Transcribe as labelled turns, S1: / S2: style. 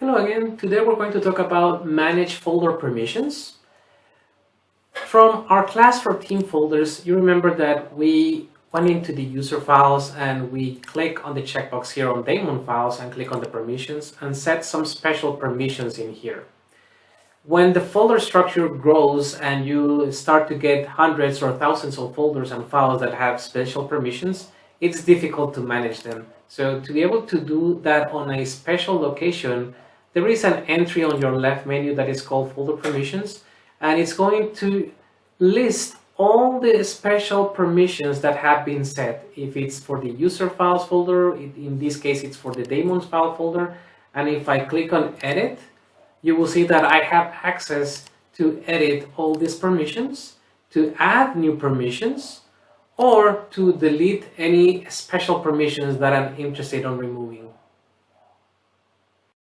S1: Hello again. Today we're going to talk about manage folder permissions. From our class for team folders, you remember that we went into the user files and we click on the checkbox here on daemon files and click on the permissions and set some special permissions in here. When the folder structure grows and you start to get hundreds or thousands of folders and files that have special permissions, it's difficult to manage them. So to be able to do that on a special location, there is an entry on your left menu that is called folder permissions, and it's going to list all the special permissions that have been set. If it's for the user files folder, in this case it's for the daemons file folder, and if I click on edit, you will see that I have access to edit all these permissions, to add new permissions, or to delete any special permissions that I'm interested in removing.